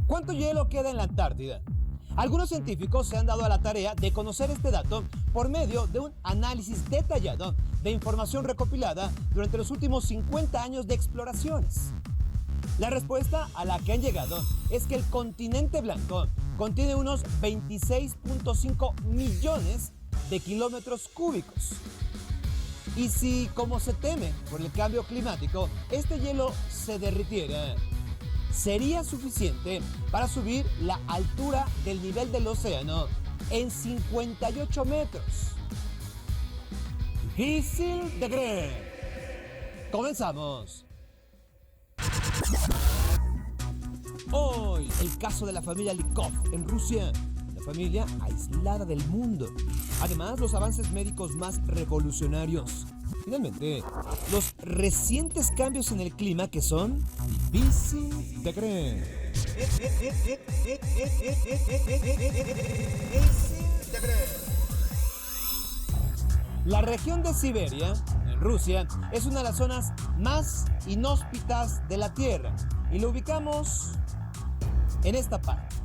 ¿Cuánto hielo queda en la Antártida? Algunos científicos se han dado a la tarea de conocer este dato por medio de un análisis detallado de información recopilada durante los últimos 50 años de exploraciones. La respuesta a la que han llegado es que el continente blanco contiene unos 26.5 millones de kilómetros cúbicos. Y si, como se teme por el cambio climático, este hielo se derritiera, sería suficiente para subir la altura del nivel del océano en 58 metros. Difícil de creer. Comenzamos. Hoy, el caso de la familia Likov en Rusia, una familia aislada del mundo. Además, los avances médicos más revolucionarios. Finalmente, los recientes cambios en el clima que son difícil de creer. La región de Siberia, en Rusia, es una de las zonas más inhóspitas de la Tierra y lo ubicamos en esta parte.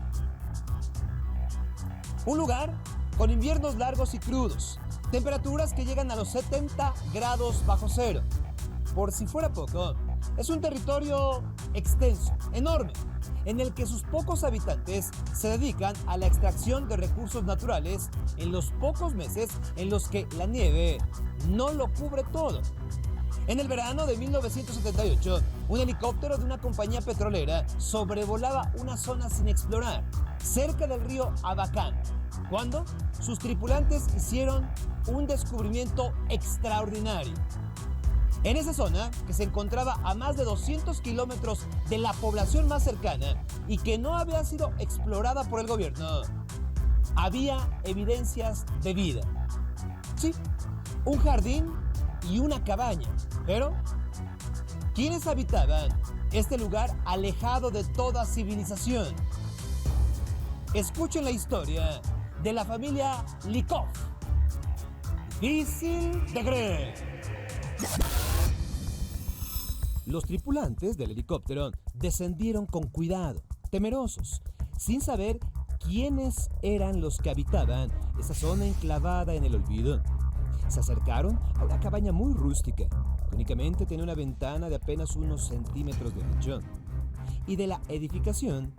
Un lugar con inviernos largos y crudos, temperaturas que llegan a los 70 grados bajo cero. Por si fuera poco, es un territorio extenso, enorme, en el que sus pocos habitantes se dedican a la extracción de recursos naturales en los pocos meses en los que la nieve no lo cubre todo. En el verano de 1978, un helicóptero de una compañía petrolera sobrevolaba una zona sin explorar, cerca del río Abakán, cuando sus tripulantes hicieron un descubrimiento extraordinario. En esa zona, que se encontraba a más de 200 kilómetros de la población más cercana y que no había sido explorada por el gobierno, había evidencias de vida. Sí, un jardín y una cabaña. Pero, ¿quiénes habitaban este lugar alejado de toda civilización? Escuchen la historia de la familia Likov. Difícil de creer. Los tripulantes del helicóptero descendieron con cuidado, temerosos, sin saber quiénes eran los que habitaban esa zona enclavada en el olvido. Se acercaron a una cabaña muy rústica, que únicamente tenía una ventana de apenas unos centímetros de ancho. Y de la edificación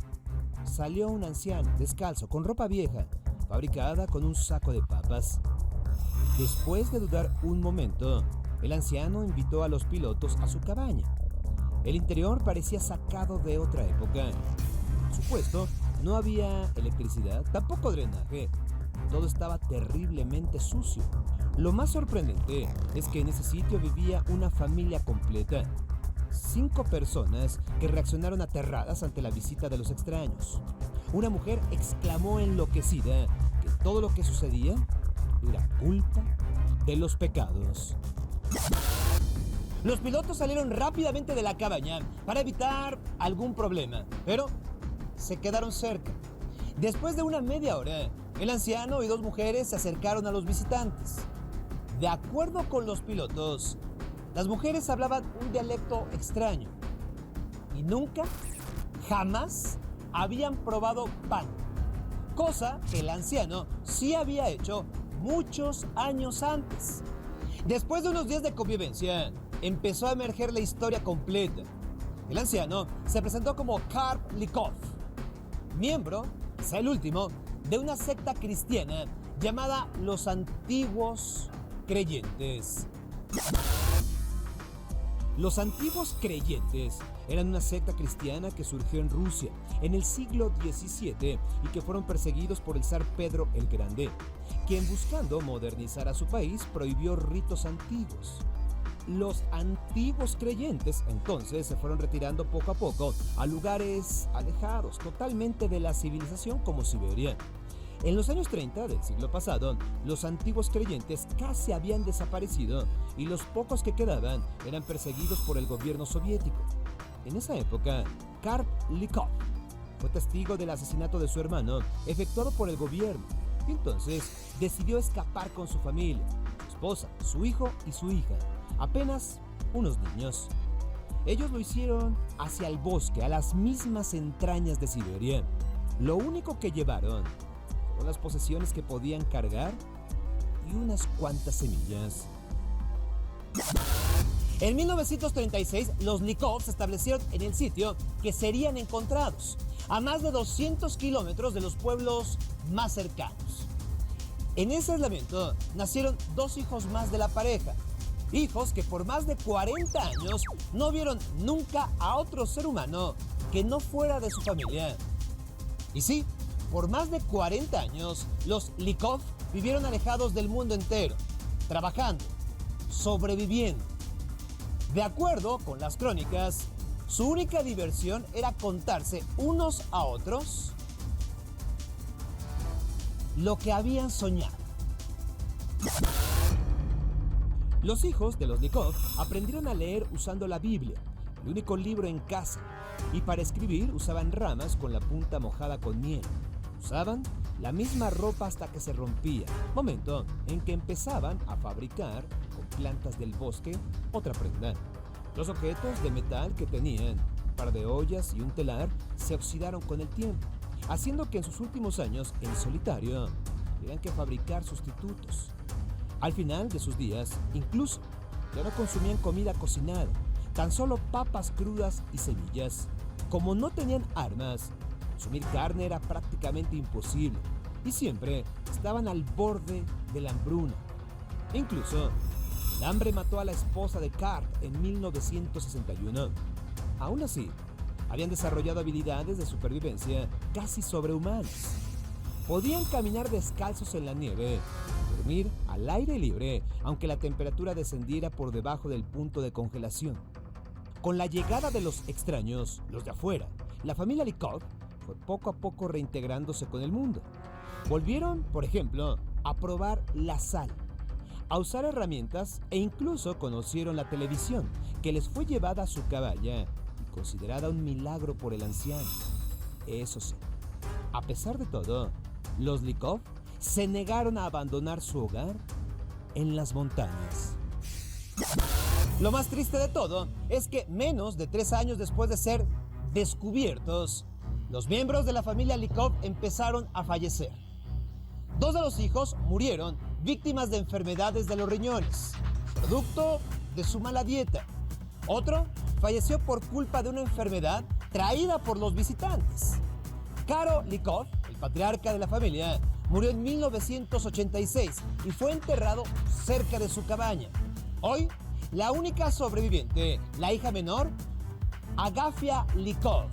salió un anciano, descalzo, con ropa vieja, fabricada con un saco de papas. Después de dudar un momento, el anciano invitó a los pilotos a su cabaña. El interior parecía sacado de otra época. Por supuesto, no había electricidad, tampoco drenaje. Todo estaba terriblemente sucio. Lo más sorprendente es que en ese sitio vivía una familia completa. 5 personas que reaccionaron aterradas ante la visita de los extraños. Una mujer exclamó enloquecida que todo lo que sucedía era culpa de los pecados. Los pilotos salieron rápidamente de la cabaña para evitar algún problema, pero se quedaron cerca. Después de una media hora, el anciano y 2 mujeres se acercaron a los visitantes. De acuerdo con los pilotos, las mujeres hablaban un dialecto extraño y nunca, jamás habían probado pan, cosa que el anciano sí había hecho muchos años antes. Después de unos días de convivencia, empezó a emerger la historia completa. El anciano se presentó como Karp Likov, miembro, quizá el último, de una secta cristiana llamada los Antiguos Creyentes. Los Antiguos Creyentes eran una secta cristiana que surgió en Rusia en el siglo XVII y que fueron perseguidos por el zar Pedro el Grande, quien, buscando modernizar a su país, prohibió ritos antiguos. Los antiguos creyentes entonces se fueron retirando poco a poco a lugares alejados totalmente de la civilización como Siberia. En los años 30 del siglo pasado, los antiguos creyentes casi habían desaparecido y los pocos que quedaban eran perseguidos por el gobierno soviético. En esa época, Karp Likov fue testigo del asesinato de su hermano efectuado por el gobierno y entonces decidió escapar con su familia, su esposa, su hijo y su hija, apenas unos niños. Ellos lo hicieron hacia el bosque, a las mismas entrañas de Siberia. Lo único que llevaron fueron las posesiones que podían cargar y unas cuantas semillas. En 1936, los Likov se establecieron en el sitio que serían encontrados, a más de 200 kilómetros de los pueblos más cercanos. En ese aislamiento nacieron 2 hijos más de la pareja, hijos que por más de 40 años no vieron nunca a otro ser humano que no fuera de su familia. Y sí, por más de 40 años, los Likov vivieron alejados del mundo entero, trabajando, sobreviviendo. De acuerdo con las crónicas, su única diversión era contarse unos a otros lo que habían soñado. Los hijos de los Likov aprendieron a leer usando la Biblia, el único libro en casa, y para escribir usaban ramas con la punta mojada con miel. Usaban la misma ropa hasta que se rompía, momento en que empezaban a fabricar con plantas del bosque otra prenda. Los objetos de metal que tenían, un par de ollas y un telar, se oxidaron con el tiempo, haciendo que en sus últimos años en solitario tuvieran que fabricar sustitutos. Al final de sus días, incluso ya no consumían comida cocinada, tan solo papas crudas y semillas. Como no tenían armas, consumir carne era prácticamente imposible y siempre estaban al borde de la hambruna. Incluso, el hambre mató a la esposa de Karl en 1961. Aún así, habían desarrollado habilidades de supervivencia casi sobrehumanas. Podían caminar descalzos en la nieve, dormir al aire libre, aunque la temperatura descendiera por debajo del punto de congelación. Con la llegada de los extraños, los de afuera, la familia Likov fue poco a poco reintegrándose con el mundo. Volvieron, por ejemplo, a probar la sal, a usar herramientas e incluso conocieron la televisión, que les fue llevada a su caballa y considerada un milagro por el anciano. Eso sí, a pesar de todo, los Likov se negaron a abandonar su hogar en las montañas. Lo más triste de todo es que menos de 3 años después de ser descubiertos, los miembros de la familia Likov empezaron a fallecer. 2 de los hijos murieron víctimas de enfermedades de los riñones, producto de su mala dieta. Otro falleció por culpa de una enfermedad traída por los visitantes. Karo Likov, el patriarca de la familia, murió en 1986 y fue enterrado cerca de su cabaña. Hoy, la única sobreviviente, la hija menor, Agafia Likov,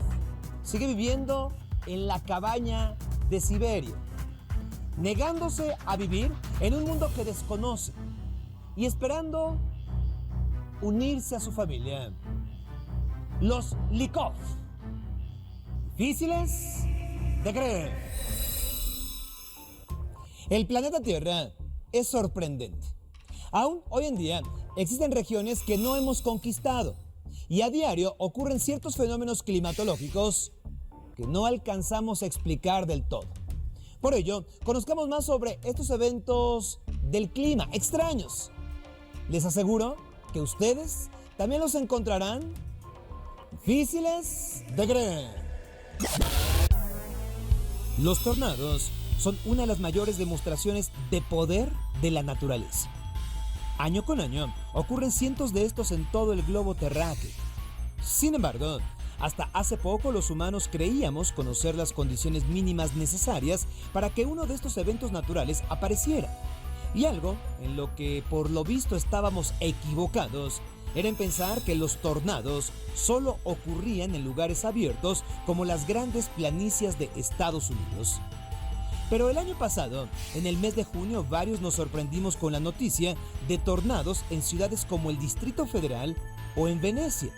sigue viviendo en la cabaña de Siberia, negándose a vivir en un mundo que desconoce y esperando unirse a su familia. Los Likov, difíciles de creer. El planeta Tierra es sorprendente. Aún hoy en día existen regiones que no hemos conquistado y a diario ocurren ciertos fenómenos climatológicos que no alcanzamos a explicar del todo. Por ello, conozcamos más sobre estos eventos del clima extraños. Les aseguro que ustedes también los encontrarán difíciles de creer. Los tornados son una de las mayores demostraciones de poder de la naturaleza. Año con año ocurren cientos de estos en todo el globo terráqueo. Sin embargo, hasta hace poco los humanos creíamos conocer las condiciones mínimas necesarias para que uno de estos eventos naturales apareciera. Y algo en lo que por lo visto estábamos equivocados era en pensar que los tornados solo ocurrían en lugares abiertos como las grandes planicies de Estados Unidos. Pero el año pasado, en el mes de junio, varios nos sorprendimos con la noticia de tornados en ciudades como el Distrito Federal o en Venecia.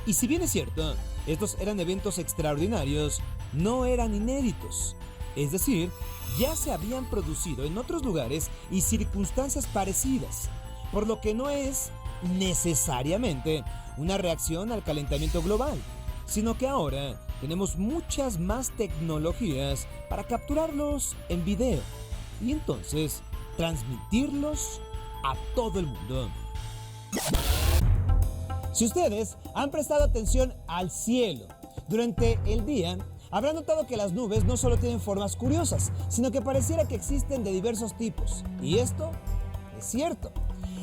Y si bien es cierto, estos eran eventos extraordinarios, no eran inéditos. Es decir, ya se habían producido en otros lugares y circunstancias parecidas, por lo que no es necesariamente una reacción al calentamiento global, sino que ahora tenemos muchas más tecnologías para capturarlos en video y entonces transmitirlos a todo el mundo. Si ustedes han prestado atención al cielo durante el día, habrán notado que las nubes no solo tienen formas curiosas, sino que pareciera que existen de diversos tipos. Y esto es cierto.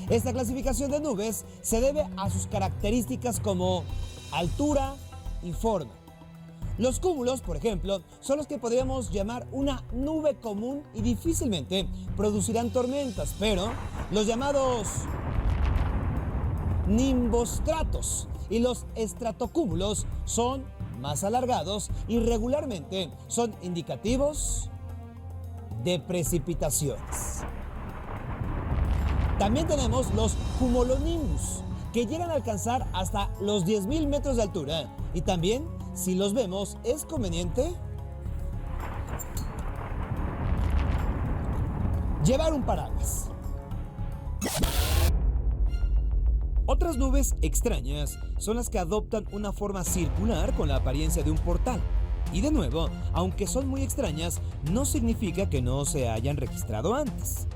Esta clasificación de nubes se debe a sus características como altura y forma. Los cúmulos, por ejemplo, son los que podríamos llamar una nube común y difícilmente producirán tormentas, pero los llamados nimbostratos y los estratocúmulos son más alargados y regularmente son indicativos de precipitaciones. También tenemos los cumulonimbus, que llegan a alcanzar hasta los 10.000 metros de altura. Y también, si los vemos, es conveniente llevar un paraguas. Otras nubes extrañas son las que adoptan una forma circular con la apariencia de un portal. Y de nuevo, aunque son muy extrañas, no significa que no se hayan registrado antes.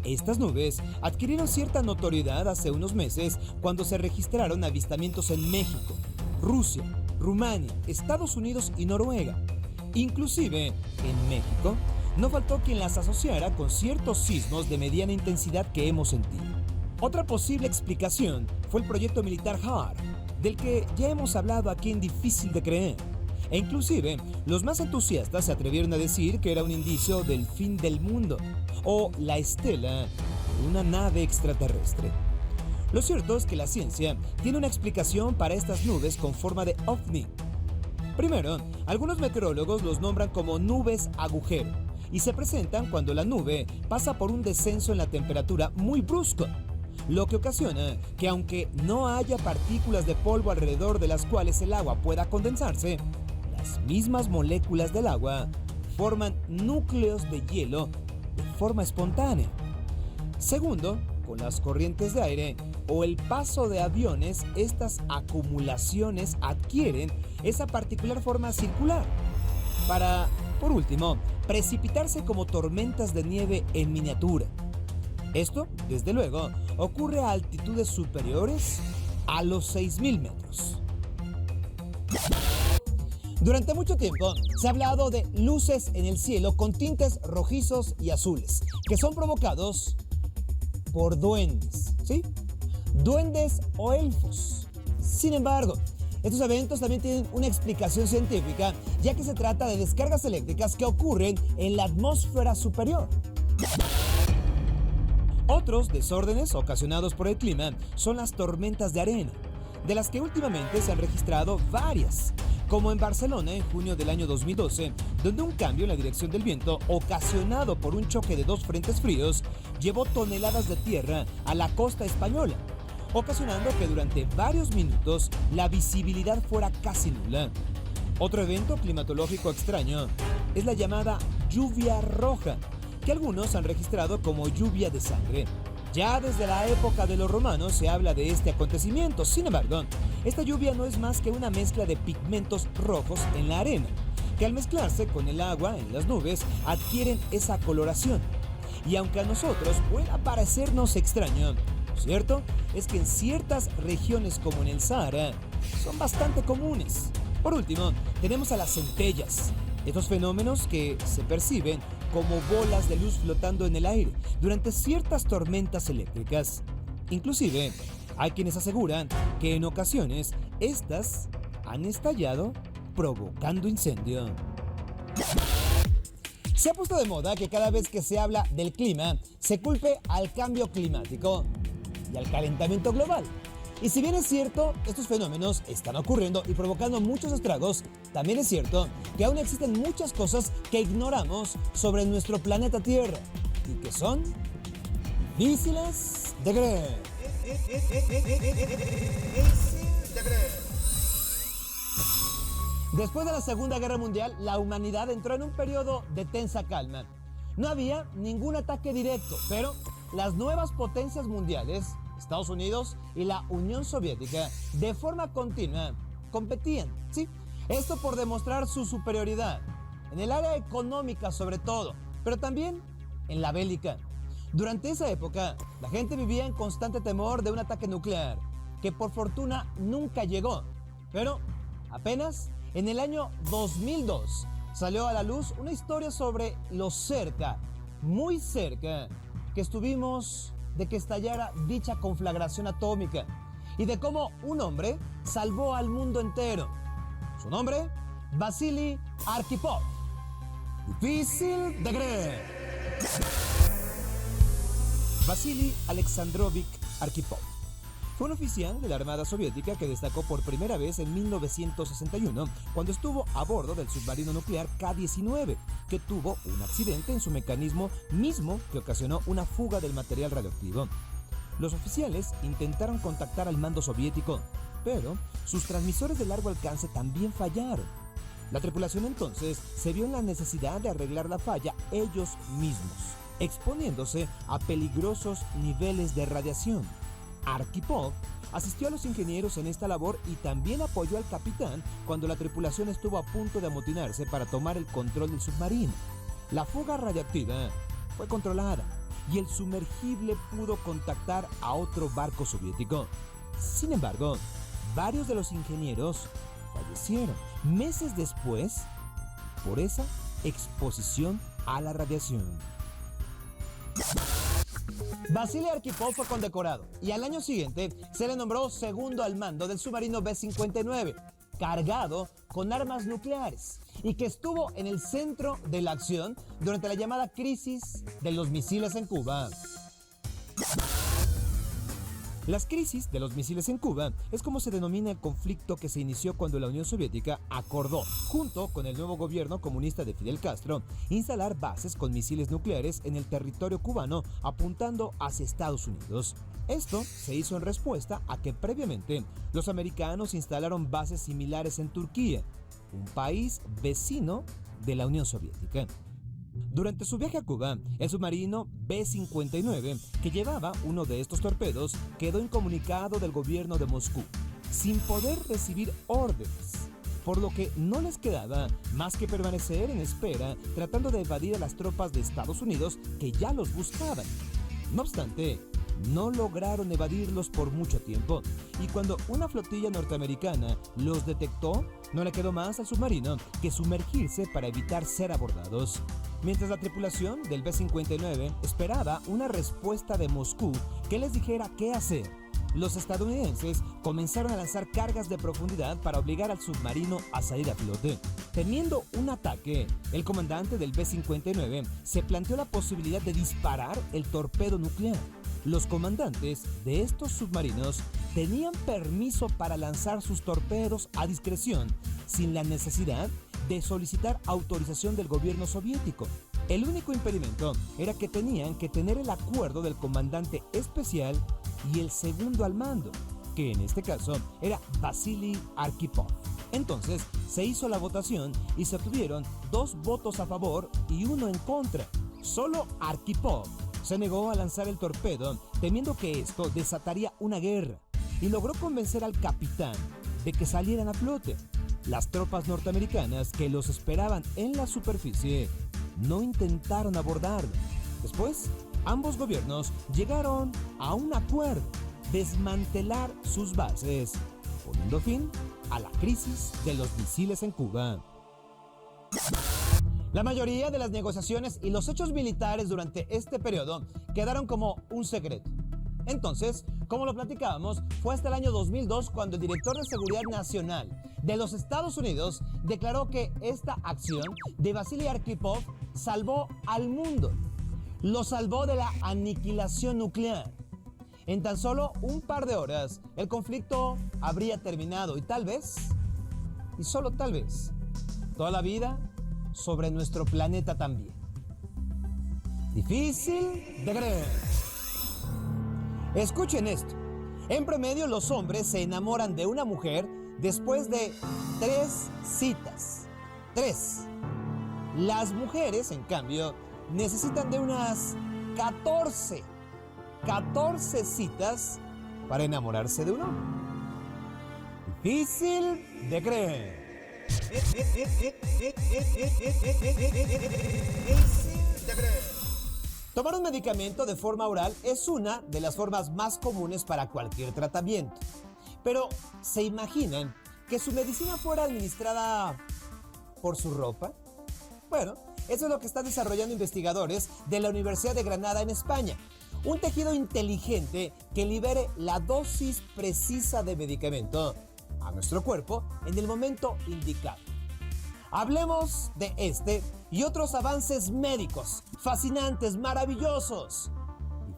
Estas nubes adquirieron cierta notoriedad hace unos meses cuando se registraron avistamientos en México, Rusia, Rumania, Estados Unidos y Noruega. Inclusive, en México, no faltó quien las asociara con ciertos sismos de mediana intensidad que hemos sentido. Otra posible explicación fue el proyecto militar HAARP, del que ya hemos hablado aquí en Difícil de Creer. E inclusive, los más entusiastas se atrevieron a decir que era un indicio del fin del mundo o la estela de una nave extraterrestre. Lo cierto es que la ciencia tiene una explicación para estas nubes con forma de ovni. Primero, algunos meteorólogos los nombran como nubes agujero y se presentan cuando la nube pasa por un descenso en la temperatura muy brusco, lo que ocasiona que aunque no haya partículas de polvo alrededor de las cuales el agua pueda condensarse, las mismas moléculas del agua forman núcleos de hielo de forma espontánea. Segundo, con las corrientes de aire o el paso de aviones, estas acumulaciones adquieren esa particular forma circular para, por último, precipitarse como tormentas de nieve en miniatura. Esto, desde luego, ocurre a altitudes superiores a los 6.000 metros. Durante mucho tiempo se ha hablado de luces en el cielo con tintes rojizos y azules, que son provocados por duendes, ¿sí? Duendes o elfos. Sin embargo, estos eventos también tienen una explicación científica, ya que se trata de descargas eléctricas que ocurren en la atmósfera superior. Otros desórdenes ocasionados por el clima son las tormentas de arena, de las que últimamente se han registrado varias, como en Barcelona en junio del año 2012, donde un cambio en la dirección del viento ocasionado por un choque de dos frentes fríos llevó toneladas de tierra a la costa española, ocasionando que durante varios minutos la visibilidad fuera casi nula. Otro evento climatológico extraño es la llamada lluvia roja, que algunos han registrado como lluvia de sangre. Ya desde la época de los romanos se habla de este acontecimiento. Sin embargo, esta lluvia no es más que una mezcla de pigmentos rojos en la arena, que al mezclarse con el agua en las nubes adquieren esa coloración. Y aunque a nosotros pueda parecernos extraño, lo cierto es que en ciertas regiones como en el Sahara son bastante comunes. Por último, tenemos a las centellas. Estos fenómenos que se perciben como bolas de luz flotando en el aire durante ciertas tormentas eléctricas. Inclusive, hay quienes aseguran que en ocasiones estas han estallado provocando incendio. Se ha puesto de moda que cada vez que se habla del clima se culpe al cambio climático y al calentamiento global. Y si bien es cierto, estos fenómenos están ocurriendo y provocando muchos estragos, también es cierto que aún existen muchas cosas que ignoramos sobre nuestro planeta Tierra y que son difíciles de creer. Después de la Segunda Guerra Mundial, la humanidad entró en un periodo de tensa calma. No había ningún ataque directo, pero las nuevas potencias mundiales, Estados Unidos y la Unión Soviética, de forma continua competían, ¿sí? Esto por demostrar su superioridad, en el área económica sobre todo, pero también en la bélica. Durante esa época, la gente vivía en constante temor de un ataque nuclear. que por fortuna nunca llegó. Pero apenas en el año 2002 salió a la luz una historia sobre lo cerca, muy cerca, que estuvimos de que estallara dicha conflagración atómica y de cómo un hombre salvó al mundo entero. Su nombre, Vasily Arkhipov. Difícil de creer. Vasily Alexandrovich Arkhipov fue un oficial de la Armada Soviética que destacó por primera vez en 1961 cuando estuvo a bordo del submarino nuclear K-19, que tuvo un accidente en su mecanismo mismo que ocasionó una fuga del material radioactivo. Los oficiales intentaron contactar al mando soviético, pero sus transmisores de largo alcance también fallaron. La tripulación entonces se vio en la necesidad de arreglar la falla ellos mismos, exponiéndose a peligrosos niveles de radiación. Arkhipov asistió a los ingenieros en esta labor y también apoyó al capitán cuando la tripulación estuvo a punto de amotinarse para tomar el control del submarino. La fuga radiactiva fue controlada y el sumergible pudo contactar a otro barco soviético. Sin embargo, varios de los ingenieros fallecieron meses después por esa exposición a la radiación. Vasily Arkhipov fue condecorado y al año siguiente se le nombró segundo al mando del submarino B-59, cargado con armas nucleares y que estuvo en el centro de la acción durante la llamada crisis de los misiles en Cuba. Las crisis de los misiles en Cuba es como se denomina el conflicto que se inició cuando la Unión Soviética acordó, junto con el nuevo gobierno comunista de Fidel Castro, instalar bases con misiles nucleares en el territorio cubano apuntando hacia Estados Unidos. Esto se hizo en respuesta a que previamente los americanos instalaron bases similares en Turquía, un país vecino de la Unión Soviética. Durante su viaje a Cuba, el submarino B-59, que llevaba uno de estos torpedos, quedó incomunicado del gobierno de Moscú, sin poder recibir órdenes, por lo que no les quedaba más que permanecer en espera, tratando de evadir a las tropas de Estados Unidos que ya los buscaban. No obstante, no lograron evadirlos por mucho tiempo, y cuando una flotilla norteamericana los detectó, no le quedó más al submarino que sumergirse para evitar ser abordados. Mientras la tripulación del B-59 esperaba una respuesta de Moscú que les dijera qué hacer, los estadounidenses comenzaron a lanzar cargas de profundidad para obligar al submarino a salir a flote. Temiendo un ataque, el comandante del B-59 se planteó la posibilidad de disparar el torpedo nuclear. Los comandantes de estos submarinos tenían permiso para lanzar sus torpedos a discreción, sin la necesidad de solicitar autorización del gobierno soviético. El único impedimento era que tenían que tener el acuerdo del comandante especial y el segundo al mando, que en este caso era Vasily Arkhipov. Entonces se hizo la votación y se obtuvieron 2 votos a favor y 1 en contra. Solo Arkhipov se negó a lanzar el torpedo, temiendo que esto desataría una guerra, y logró convencer al capitán de que salieran a flote. Las tropas norteamericanas que los esperaban en la superficie no intentaron abordarlo. Después, ambos gobiernos llegaron a un acuerdo: desmantelar sus bases, poniendo fin a la crisis de los misiles en Cuba. La mayoría de las negociaciones y los hechos militares durante este periodo quedaron como un secreto. Entonces, como lo platicábamos, fue hasta el año 2002 cuando el director de Seguridad Nacional de los Estados Unidos declaró que esta acción de Vasily Arkhipov salvó al mundo. Lo salvó de la aniquilación nuclear. En tan solo un par de horas, el conflicto habría terminado y tal vez, y solo tal vez, toda la vida sobre nuestro planeta también. Difícil de creer. Escuchen esto. En promedio, los hombres se enamoran de una mujer después de 3 citas. 3. Las mujeres, en cambio, necesitan de unas 14 citas para enamorarse de un hombre. Difícil de creer. Tomar un medicamento de forma oral es una de las formas más comunes para cualquier tratamiento. Pero, ¿se imaginan que su medicina fuera administrada por su ropa? Bueno, eso es lo que están desarrollando investigadores de la Universidad de Granada en España. Un tejido inteligente que libere la dosis precisa de medicamento a nuestro cuerpo en el momento indicado. Hablemos de este y otros avances médicos fascinantes, maravillosos,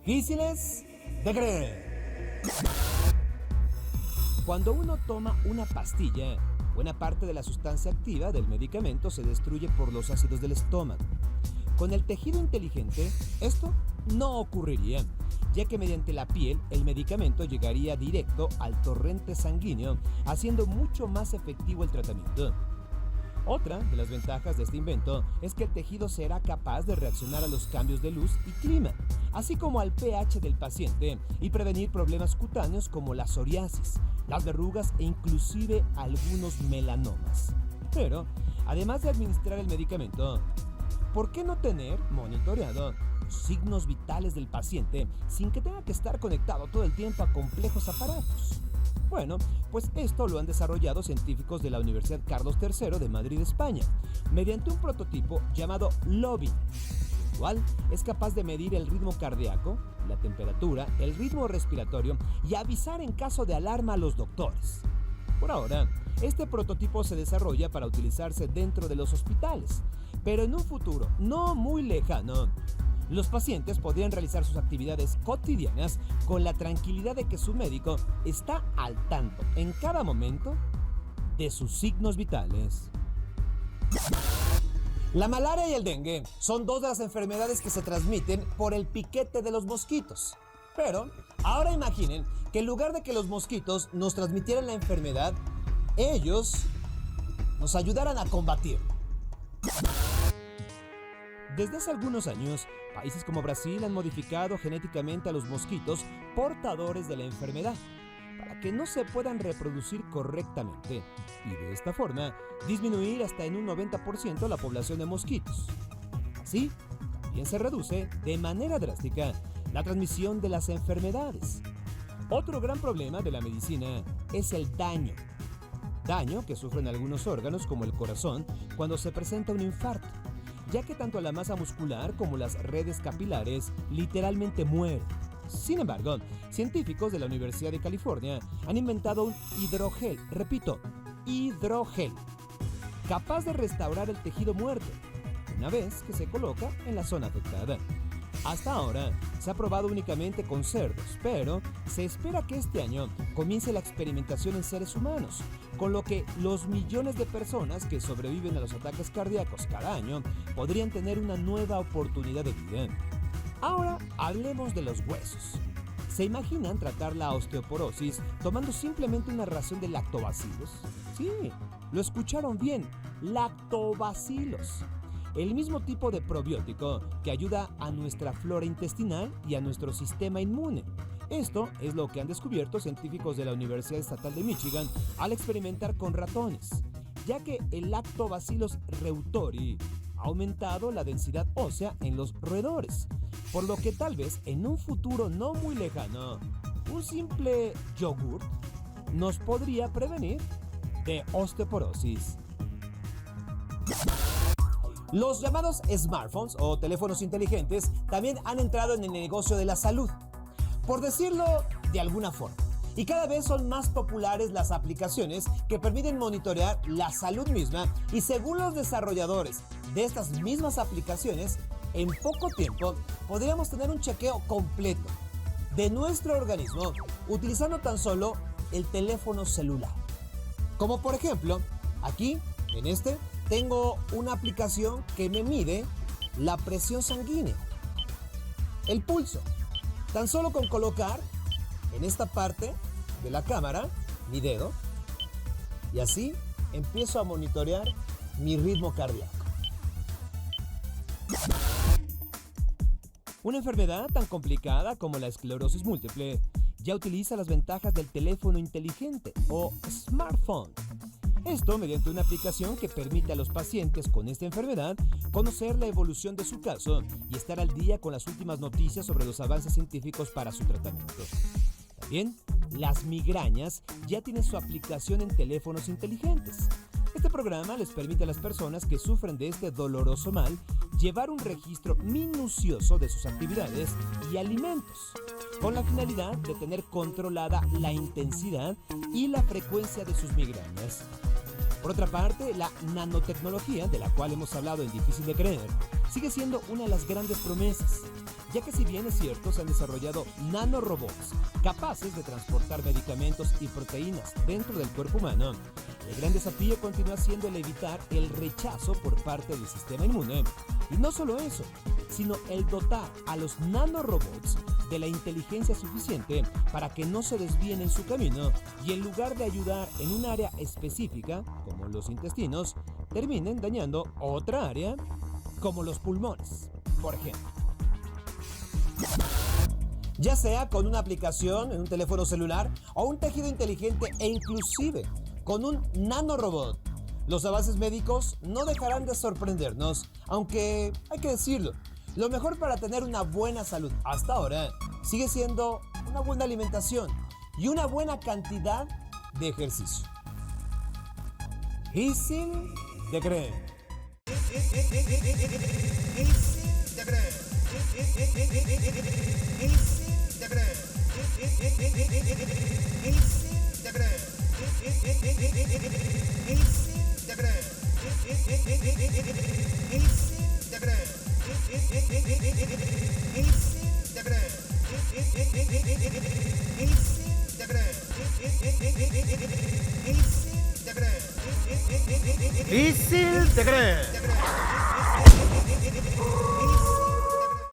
difíciles de creer. Cuando uno toma una pastilla, buena parte de la sustancia activa del medicamento se destruye por los ácidos del estómago. Con el tejido inteligente, esto no ocurriría, ya que mediante la piel el medicamento llegaría directo al torrente sanguíneo, haciendo mucho más efectivo el tratamiento. Otra de las ventajas de este invento es que el tejido será capaz de reaccionar a los cambios de luz y clima, así como al pH del paciente, y prevenir problemas cutáneos como la psoriasis, las verrugas e inclusive algunos melanomas. Pero, además de administrar el medicamento, ¿por qué no tener monitoreado los signos vitales del paciente sin que tenga que estar conectado todo el tiempo a complejos aparatos? Bueno, pues esto lo han desarrollado científicos de la Universidad Carlos III de Madrid, España, mediante un prototipo llamado Lobby, el cual es capaz de medir el ritmo cardíaco, la temperatura, el ritmo respiratorio y avisar en caso de alarma a los doctores. Por ahora, este prototipo se desarrolla para utilizarse dentro de los hospitales, pero en un futuro no muy lejano, los pacientes podrían realizar sus actividades cotidianas con la tranquilidad de que su médico está al tanto en cada momento de sus signos vitales. La malaria y el dengue son dos de las enfermedades que se transmiten por el piquete de los mosquitos. Pero ahora imaginen que en lugar de que los mosquitos nos transmitieran la enfermedad, ellos nos ayudaran a combatirla. Desde hace algunos años, países como Brasil han modificado genéticamente a los mosquitos portadores de la enfermedad para que no se puedan reproducir correctamente y de esta forma disminuir hasta en un 90% la población de mosquitos. Así, también se reduce de manera drástica la transmisión de las enfermedades. Otro gran problema de la medicina es el daño que sufren algunos órganos como el corazón cuando se presenta un infarto, ya que tanto la masa muscular como las redes capilares literalmente mueren. Sin embargo, científicos de la Universidad de California han inventado un hidrogel, repito, hidrogel, capaz de restaurar el tejido muerto una vez que se coloca en la zona afectada. Hasta ahora se ha probado únicamente con cerdos, pero se espera que este año comience la experimentación en seres humanos, con lo que los millones de personas que sobreviven a los ataques cardíacos cada año podrían tener una nueva oportunidad de vida. Ahora hablemos de los huesos. ¿Se imaginan tratar la osteoporosis tomando simplemente una ración de lactobacilos? Sí, lo escucharon bien, lactobacilos. El mismo tipo de probiótico que ayuda a nuestra flora intestinal y a nuestro sistema inmune. Esto es lo que han descubierto científicos de la Universidad Estatal de Michigan al experimentar con ratones, ya que el Lactobacillus reuteri ha aumentado la densidad ósea en los roedores, por lo que tal vez en un futuro no muy lejano, un simple yogurt nos podría prevenir de osteoporosis. Los llamados smartphones o teléfonos inteligentes también han entrado en el negocio de la salud, por decirlo de alguna forma. Y cada vez son más populares las aplicaciones que permiten monitorear la salud misma y según los desarrolladores de estas mismas aplicaciones, en poco tiempo podríamos tener un chequeo completo de nuestro organismo utilizando tan solo el teléfono celular. Como por ejemplo, aquí en tengo una aplicación que me mide la presión sanguínea, el pulso. Tan solo con colocar en esta parte de la cámara mi dedo y así empiezo a monitorear mi ritmo cardíaco. Una enfermedad tan complicada como la esclerosis múltiple ya utiliza las ventajas del teléfono inteligente o smartphone. Esto mediante una aplicación que permite a los pacientes con esta enfermedad conocer la evolución de su caso y estar al día con las últimas noticias sobre los avances científicos para su tratamiento. También las migrañas ya tienen su aplicación en teléfonos inteligentes. Este programa les permite a las personas que sufren de este doloroso mal llevar un registro minucioso de sus actividades y alimentos, con la finalidad de tener controlada la intensidad y la frecuencia de sus migrañas. Por otra parte, la nanotecnología, de la cual hemos hablado en Difícil de Creer, sigue siendo una de las grandes promesas, ya que si bien es cierto se han desarrollado nanorobots capaces de transportar medicamentos y proteínas dentro del cuerpo humano, el gran desafío continúa siendo el evitar el rechazo por parte del sistema inmune. Y no solo eso, sino el dotar a los nanorobots de la inteligencia suficiente para que no se desvíen en su camino y en lugar de ayudar en un área específica, como los intestinos, terminen dañando otra área, como los pulmones, por ejemplo. Ya sea con una aplicación en un teléfono celular o un tejido inteligente e inclusive con un nanorobot, los avances médicos no dejarán de sorprendernos, aunque hay que decirlo, lo mejor para tener una buena salud hasta ahora sigue siendo una buena alimentación y una buena cantidad de ejercicio. Difícil de creer. Difícil de creer.